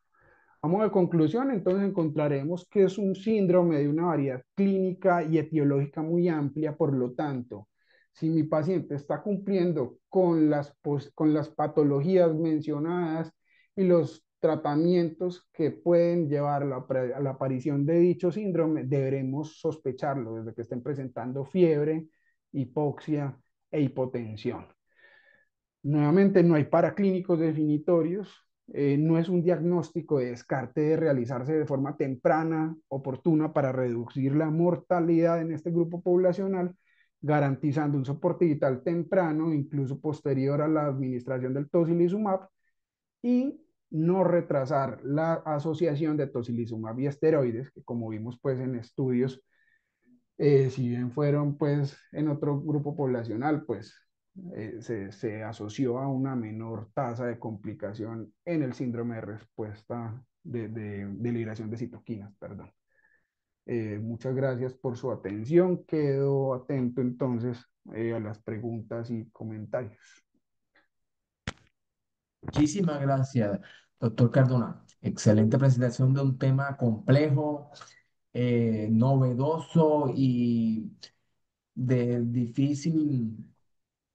C: Vamos de conclusión, entonces encontraremos que es un síndrome de una variedad clínica y etiológica muy amplia, por lo tanto, si mi paciente está cumpliendo con las patologías mencionadas y los tratamientos que pueden llevar a la aparición de dicho síndrome, deberemos sospecharlo desde que estén presentando fiebre, hipoxia e hipotensión. Nuevamente, no hay paraclínicos definitorios, no es un diagnóstico de descarte de realizarse de forma temprana, oportuna para reducir la mortalidad en este grupo poblacional, garantizando un soporte vital temprano, incluso posterior a la administración del tocilizumab, y no retrasar la asociación de tocilizumab y esteroides, que como vimos pues en estudios si bien fueron pues en otro grupo poblacional, pues se asoció a una menor tasa de complicación en el síndrome de respuesta de liberación de citoquinas, perdón. Muchas gracias por su atención. Quedo atento entonces a las preguntas y comentarios.
A: Muchísimas gracias, doctor Cardona. Excelente presentación de un tema complejo, novedoso y de difícil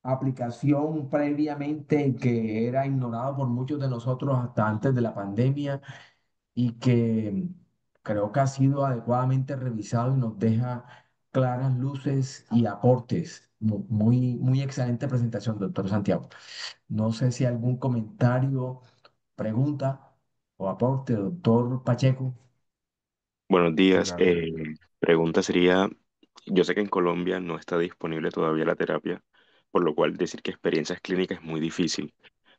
A: aplicación previamente, que era ignorado por muchos de nosotros hasta antes de la pandemia y que creo que ha sido adecuadamente revisado y nos deja claras luces y aportes. Muy, muy excelente presentación, doctor Santiago. No sé si algún comentario, pregunta o aporte, doctor Pacheco.
D: Buenos
B: Muchas
D: días.
B: gracias.
D: Pregunta sería, yo sé que en Colombia no está disponible todavía la terapia, por lo cual decir que experiencias clínicas es muy difícil,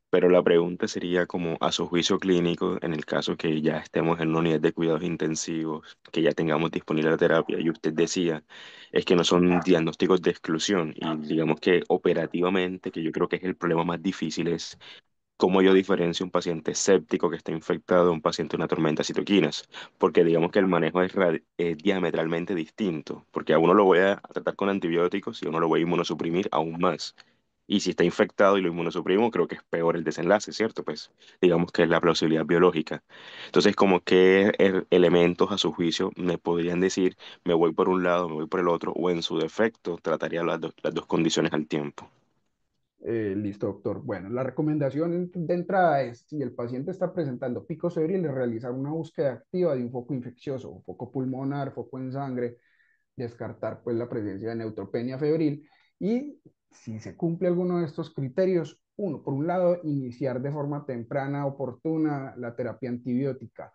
D: pero la pregunta sería como a su juicio clínico, en el caso que ya estemos en una unidad de cuidados intensivos, que ya tengamos disponible la terapia, y usted decía, es que no son diagnósticos de exclusión, y digamos que operativamente, que yo creo que es el problema más difícil, es cómo yo diferencio un paciente séptico que está infectado de un paciente de una tormenta de citoquinas, porque digamos que el manejo es diametralmente distinto, porque a uno lo voy a tratar con antibióticos y a uno lo voy a inmunosuprimir aún más. Y si está infectado y lo inmunosuprimo, creo que es peor el desenlace, ¿cierto? Pues digamos que es la plausibilidad biológica. Entonces, como qué elementos a su juicio me podrían decir, me voy por un lado, me voy por el otro, o en su defecto trataría las dos condiciones al tiempo.
C: Listo, doctor. Bueno, la recomendación de entrada es, si el paciente está presentando picos febriles, realizar una búsqueda activa de un foco infeccioso, foco pulmonar, foco en sangre, descartar pues la presencia de neutropenia febril y si se cumple alguno de estos criterios, uno, por un lado, iniciar de forma temprana, oportuna la terapia antibiótica.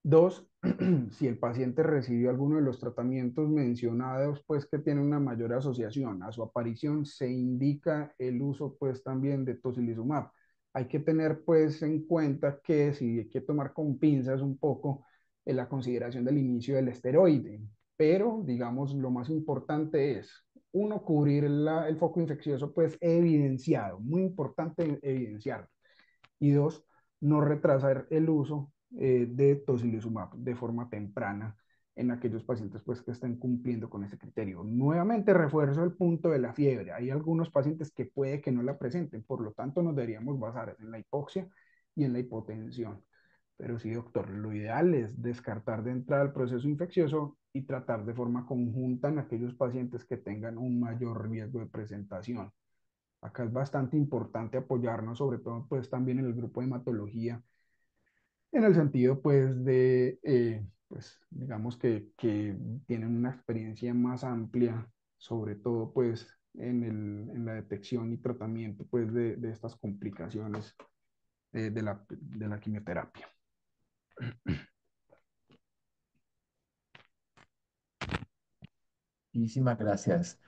C: Dos, si el paciente recibió alguno de los tratamientos mencionados, pues que tiene una mayor asociación a su aparición, se indica el uso pues también de tocilizumab. Hay que tener pues en cuenta que si hay que tomar con pinzas un poco en la consideración del inicio del esteroide, pero digamos lo más importante es, uno, cubrir el foco infeccioso pues evidenciado, muy importante evidenciarlo. Y dos, no retrasar el uso de tocilizumab de forma temprana en aquellos pacientes pues, que estén cumpliendo con ese criterio. Nuevamente refuerzo el punto de la fiebre. Hay algunos pacientes que puede que no la presenten, por lo tanto nos deberíamos basar en la hipoxia y en la hipotensión. Pero sí, doctor, lo ideal es descartar de entrada el proceso infeccioso y tratar de forma conjunta en aquellos pacientes que tengan un mayor riesgo de presentación. Acá es bastante importante apoyarnos, sobre todo pues también en el grupo de hematología, en el sentido pues de, pues digamos que tienen una experiencia más amplia, sobre todo pues en la detección y tratamiento pues de estas complicaciones de la quimioterapia.
A: Muchísimas gracias.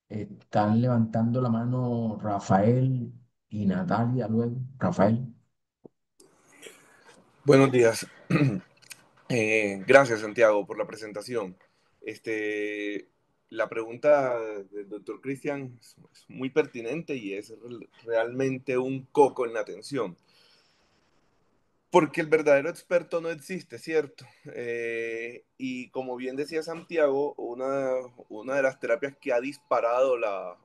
A: Están levantando la mano Rafael y Natalia luego. Rafael.
E: Buenos días. Gracias, Santiago, por la presentación. La pregunta del doctor Cristian es muy pertinente y es realmente un coco en la atención. Porque el verdadero experto no existe, ¿cierto? Y como bien decía Santiago, una de las terapias que ha disparado la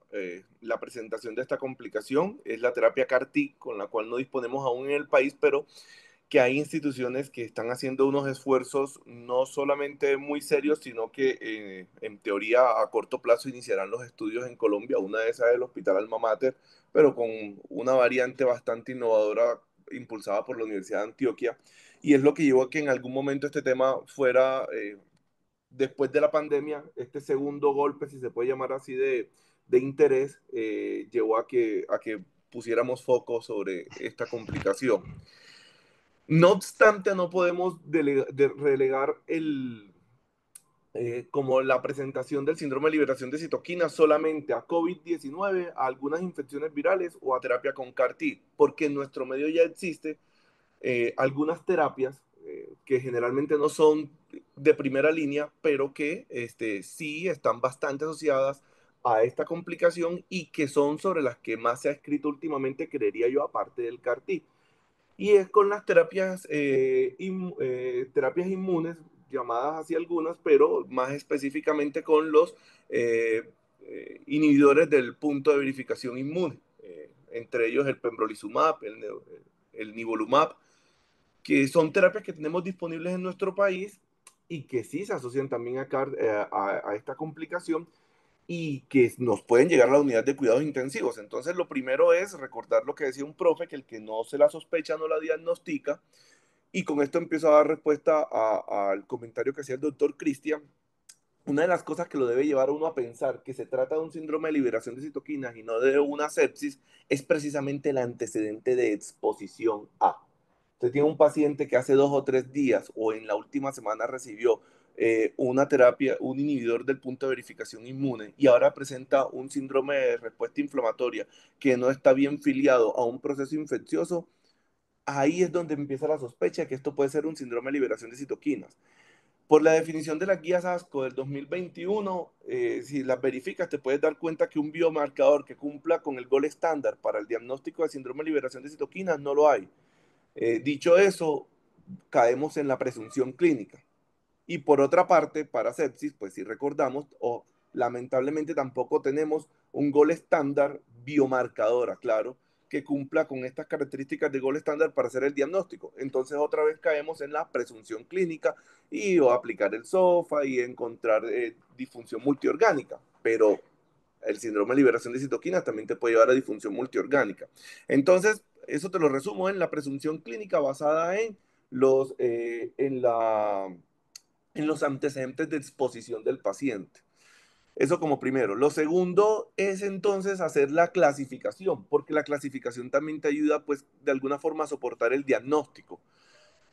E: presentación de esta complicación es la terapia CAR-T, con la cual no disponemos aún en el país, pero que hay instituciones que están haciendo unos esfuerzos no solamente muy serios, sino que en teoría a corto plazo iniciarán los estudios en Colombia. Una de esas es el Hospital Alma Mater, pero con una variante bastante innovadora impulsada por la Universidad de Antioquia. Y es lo que llevó a que en algún momento este tema fuera, después de la pandemia, este segundo golpe, si se puede llamar así, de interés, llevó a que pusiéramos foco sobre esta complicación. No obstante, no podemos relegar como la presentación del síndrome de liberación de citoquinas solamente a COVID-19, a algunas infecciones virales o a terapia con CAR-T, porque en nuestro medio ya existe algunas terapias que generalmente no son de primera línea, pero que sí están bastante asociadas a esta complicación y que son sobre las que más se ha escrito últimamente, creería yo, aparte del CAR-T. Y es con las terapias inmunes, llamadas así algunas, pero más específicamente con los eh, inhibidores del punto de verificación inmune, entre ellos el pembrolizumab, el nivolumab, que son terapias que tenemos disponibles en nuestro país y que sí se asocian también a esta complicación y que nos pueden llegar a la unidad de cuidados intensivos. Entonces, lo primero es recordar lo que decía un profe, que el que no se la sospecha no la diagnostica. Y con esto empiezo a dar respuesta al comentario que hacía el doctor Cristian. Una de las cosas que lo debe llevar a uno a pensar que se trata de un síndrome de liberación de citoquinas y no de una sepsis es precisamente el antecedente de exposición a. Usted tiene un paciente que hace 2 o 3 días o en la última semana recibió una terapia, un inhibidor del punto de verificación inmune y ahora presenta un síndrome de respuesta inflamatoria que no está bien filiado a un proceso infeccioso. Ahí es donde empieza la sospecha de que esto puede ser un síndrome de liberación de citoquinas. Por la definición de las guías ASCO del 2021, si las verificas, te puedes dar cuenta que un biomarcador que cumpla con el gol estándar para el diagnóstico de síndrome de liberación de citoquinas no lo hay. Dicho eso, caemos en la presunción clínica. Y por otra parte, para sepsis, pues si recordamos, o lamentablemente tampoco tenemos un gol estándar biomarcadora, claro, que cumpla con estas características de gol estándar para hacer el diagnóstico. Entonces otra vez caemos en la presunción clínica y o aplicar el SOFA y encontrar disfunción multiorgánica. Pero el síndrome de liberación de citoquinas también te puede llevar a disfunción multiorgánica. Entonces, eso te lo resumo en la presunción clínica basada en los, eh, en la, en los antecedentes de exposición del paciente. Eso como primero. Lo segundo es entonces hacer la clasificación, porque la clasificación también te ayuda, pues, de alguna forma a soportar el diagnóstico.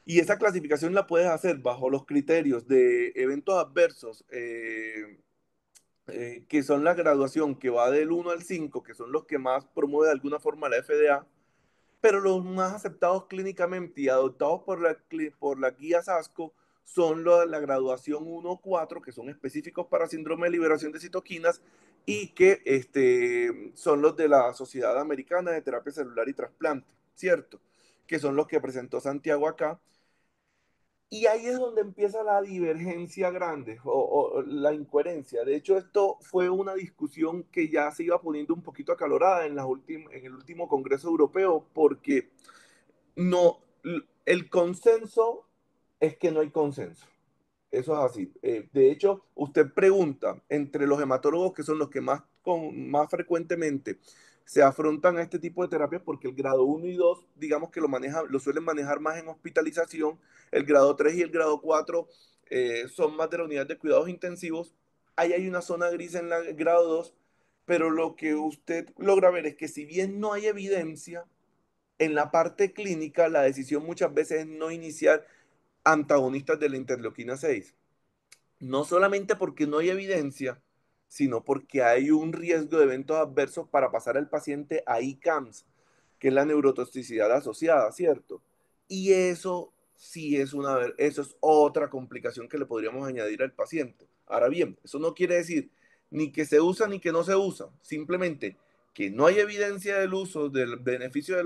E: Y esa clasificación la puedes hacer bajo los criterios de eventos adversos, que son la graduación que va del 1 al 5, que son los que más promueve de alguna forma la FDA, pero los más aceptados clínicamente y adoptados por la guía SASCO son la graduación 1-4, que son específicos para síndrome de liberación de citoquinas y que son los de la Sociedad Americana de Terapia Celular y Trasplante, ¿cierto? Que son los que presentó Santiago acá. Y ahí es donde empieza la divergencia grande o la incoherencia. De hecho, esto fue una discusión que ya se iba poniendo un poquito acalorada en el último Congreso Europeo, porque no, el consenso es que no hay consenso. Eso es así. De hecho, usted pregunta entre los hematólogos que son los que más frecuentemente se afrontan a este tipo de terapias, porque el grado uno y 2 digamos que lo suelen manejar más en hospitalización. El grado 3 y el grado 4 son más de la unidad de cuidados intensivos. Ahí hay una zona gris en el grado 2, pero lo que usted logra ver es que si bien no hay evidencia, en la parte clínica la decisión muchas veces es no iniciar antagonistas de la interleuquina 6, no solamente porque no hay evidencia, sino porque hay un riesgo de eventos adversos para pasar al paciente a ICANS, que es la neurotoxicidad asociada, ¿cierto? Y eso sí eso es otra complicación que le podríamos añadir al paciente. Ahora bien, eso no quiere decir ni que se usa ni que no se usa, simplemente que no hay evidencia del uso del beneficio de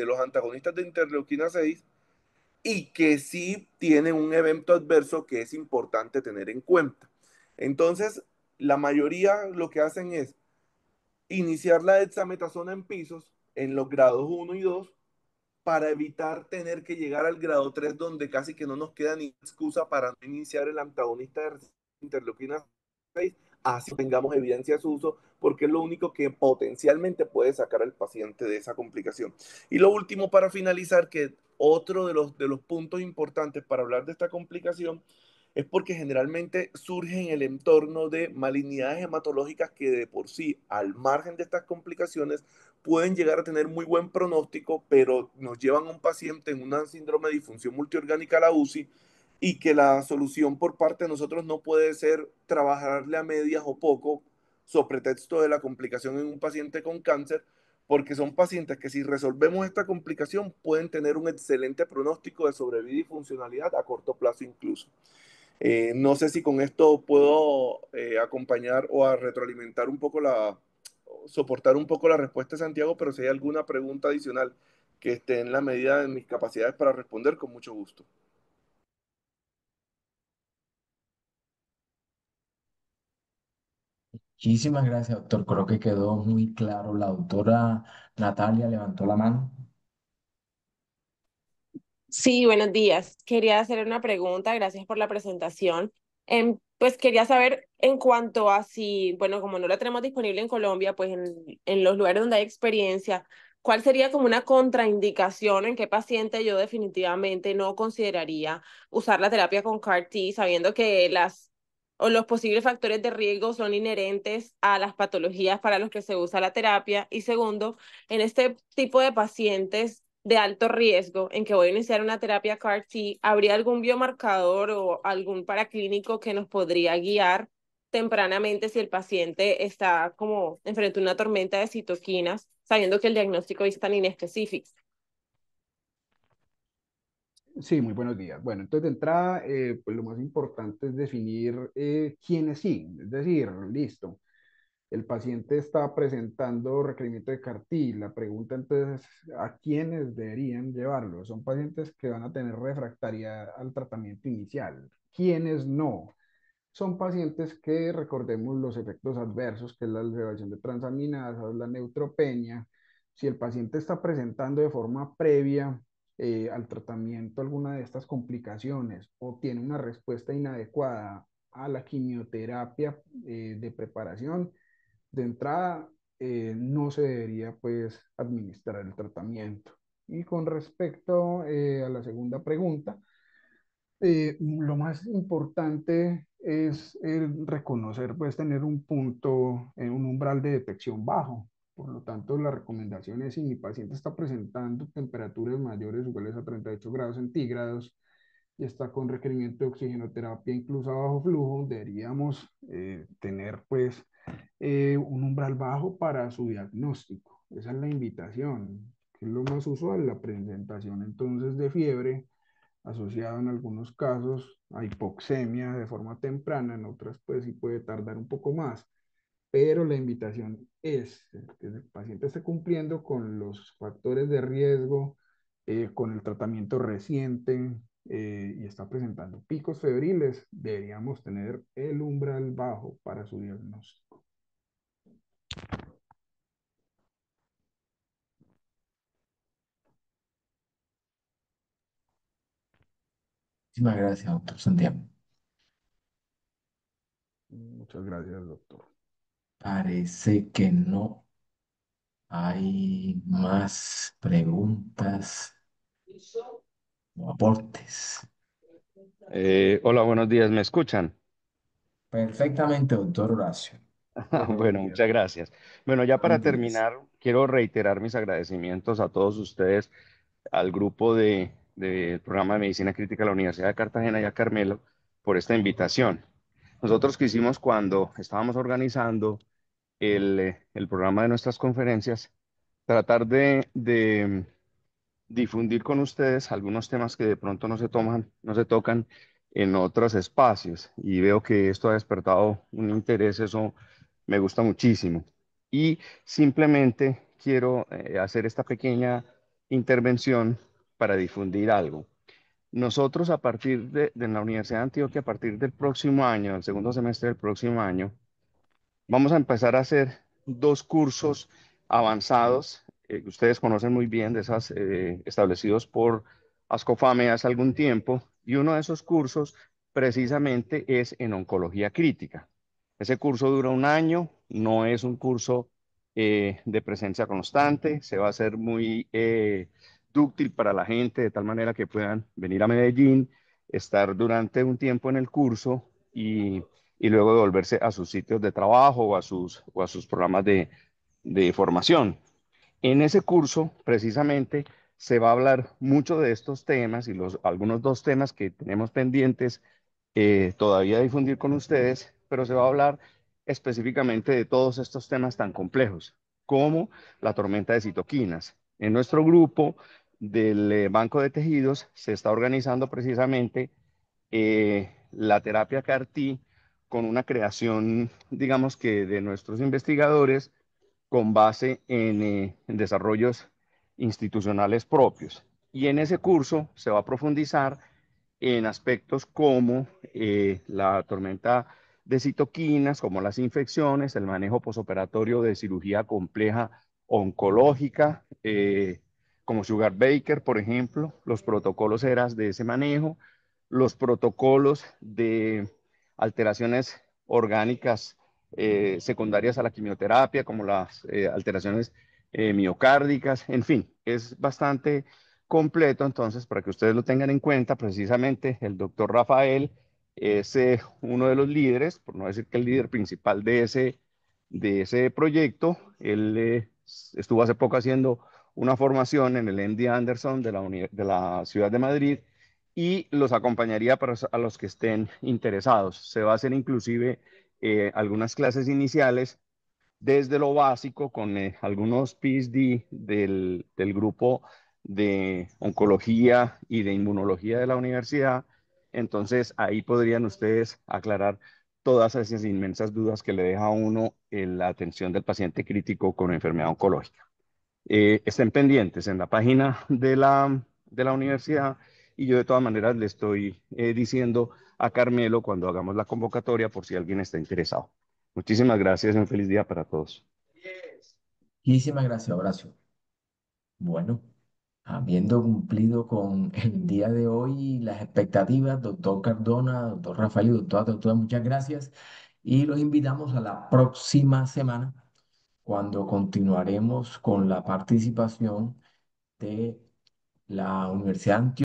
E: los antagonistas de interleuquina 6 y que sí tienen un evento adverso que es importante tener en cuenta. Entonces, la mayoría lo que hacen es iniciar la dexametasona en pisos en los grados uno y 2 para evitar tener que llegar al grado 3 donde casi que no nos queda ni excusa para no iniciar el antagonista de interleuquina 6, así tengamos evidencia de su uso, porque es lo único que potencialmente puede sacar al paciente de esa complicación. Y lo último, para finalizar, que otro de los puntos importantes para hablar de esta complicación es porque generalmente surge en el entorno de malignidades hematológicas que de por sí, al margen de estas complicaciones, pueden llegar a tener muy buen pronóstico, pero nos llevan a un paciente en una síndrome de disfunción multiorgánica a la UCI y que la solución por parte de nosotros no puede ser trabajarle a medias o poco sobre pretexto de la complicación en un paciente con cáncer, porque son pacientes que si resolvemos esta complicación pueden tener un excelente pronóstico de sobrevida y funcionalidad a corto plazo incluso. No sé si con esto puedo acompañar o a retroalimentar un poco soportar un poco la respuesta de Santiago, pero si hay alguna pregunta adicional que esté en la medida de mis capacidades para responder, con mucho gusto.
A: Muchísimas gracias, doctor. Creo que quedó muy claro. La doctora Natalia levantó la mano.
F: Sí, buenos días. Quería hacer una pregunta, gracias por la presentación. Pues quería saber en cuanto a si, bueno, como no la tenemos disponible en Colombia, pues en los lugares donde hay experiencia, ¿cuál sería como una contraindicación en qué paciente yo definitivamente no consideraría usar la terapia con CAR-T, sabiendo que las o los posibles factores de riesgo son inherentes a las patologías para los que se usa la terapia? Y segundo, en este tipo de pacientes de alto riesgo en que voy a iniciar una terapia CAR-T, ¿habría algún biomarcador o algún paraclínico que nos podría guiar tempranamente si el paciente está como enfrente a una tormenta de citoquinas, sabiendo que el diagnóstico es tan inespecífico?
C: Sí, muy buenos días. Bueno, entonces de entrada, pues lo más importante es definir quiénes sí, es decir, listo. El paciente está presentando requerimiento de CAR-T. La pregunta entonces, ¿a quiénes deberían llevarlo? Son pacientes que van a tener refractaria al tratamiento inicial. ¿Quiénes no? Son pacientes que recordemos los efectos adversos, que es la elevación de transaminasas, la neutropenia. Si el paciente está presentando de forma previa al tratamiento alguna de estas complicaciones o tiene una respuesta inadecuada a la quimioterapia de preparación, de entrada no se debería pues administrar el tratamiento. Y con respecto a la segunda pregunta, lo más importante es reconocer, pues tener un punto, un umbral de detección bajo. Por lo tanto, la recomendación es si mi paciente está presentando temperaturas mayores o iguales a 38 grados centígrados y está con requerimiento de oxigenoterapia incluso a bajo flujo, deberíamos tener pues un umbral bajo para su diagnóstico. Esa es la invitación, que es lo más usual, la presentación entonces de fiebre asociado en algunos casos a hipoxemia de forma temprana, en otras pues sí puede tardar un poco más, pero la invitación es que el paciente esté cumpliendo con los factores de riesgo, con el tratamiento reciente y está presentando picos febriles, deberíamos tener el umbral bajo para su diagnóstico.
A: Muchísimas gracias, doctor Santiago.
B: Muchas gracias, doctor.
A: Parece que no hay más preguntas o aportes.
G: Hola, buenos días, ¿me escuchan?
A: Perfectamente, doctor Horacio.
B: Buenos
G: Bueno,
B: días.
G: muchas gracias. Bueno, ya para
A: Buenos días.
G: terminar, quiero reiterar mis agradecimientos a todos ustedes, al grupo del programa de Medicina Crítica de la Universidad de Cartagena y a Carmelo por esta invitación. Nosotros quisimos, cuando estábamos organizando el programa de nuestras conferencias, tratar de difundir con ustedes algunos temas que de pronto no se tocan en otros espacios. Y veo que esto ha despertado un interés, eso me gusta muchísimo. Y simplemente quiero hacer esta pequeña intervención para difundir algo. Nosotros a partir de la Universidad de Antioquia, a partir del próximo año, el segundo semestre del próximo año, vamos a empezar a hacer dos cursos avanzados que ustedes conocen muy bien, de esas establecidos por Ascofame hace algún tiempo, y uno de esos cursos precisamente es en oncología crítica. Ese curso dura un año, no es un curso de presencia constante, se va a hacer muy dúctil para la gente, de tal manera que puedan venir a Medellín, estar durante un tiempo en el curso y luego devolverse a sus sitios de trabajo o a sus programas de formación. En ese curso, precisamente, se va a hablar mucho de estos temas y algunos dos temas que tenemos pendientes todavía difundir con ustedes, pero se va a hablar específicamente de todos estos temas tan complejos como la tormenta de citoquinas. En nuestro grupo del Banco de Tejidos se está organizando precisamente la terapia CAR-T con una creación, digamos que de nuestros investigadores con base en desarrollos institucionales propios. Y en ese curso se va a profundizar en aspectos como la tormenta de citoquinas, como las infecciones, el manejo posoperatorio de cirugía compleja oncológica, como Sugar Baker, por ejemplo, los protocolos eras de ese manejo, los protocolos de alteraciones orgánicas secundarias a la quimioterapia, como las alteraciones miocárdicas, en fin, es bastante completo. Entonces, para que ustedes lo tengan en cuenta, precisamente el doctor Rafael es uno de los líderes, por no decir que el líder principal de ese proyecto. Él estuvo hace poco haciendo una formación en el MD Anderson de la ciudad de Madrid y los acompañaría para a los que estén interesados. Se va a hacer inclusive algunas clases iniciales desde lo básico con algunos PhD del grupo de oncología y de inmunología de la universidad. Entonces ahí podrían ustedes aclarar todas esas inmensas dudas que le deja a uno en la atención del paciente crítico con enfermedad oncológica. Estén pendientes en la página de la universidad y yo de todas maneras le estoy diciendo a Carmelo cuando hagamos la convocatoria por si alguien está interesado. Muchísimas gracias y un feliz día para todos.
A: Muchísimas gracias, Horacio. Bueno, habiendo cumplido con el día de hoy las expectativas, doctor Cardona, doctor Rafael y doctora, muchas gracias. Y los invitamos a la próxima semana, cuando continuaremos con la participación de la Universidad de Antioquia.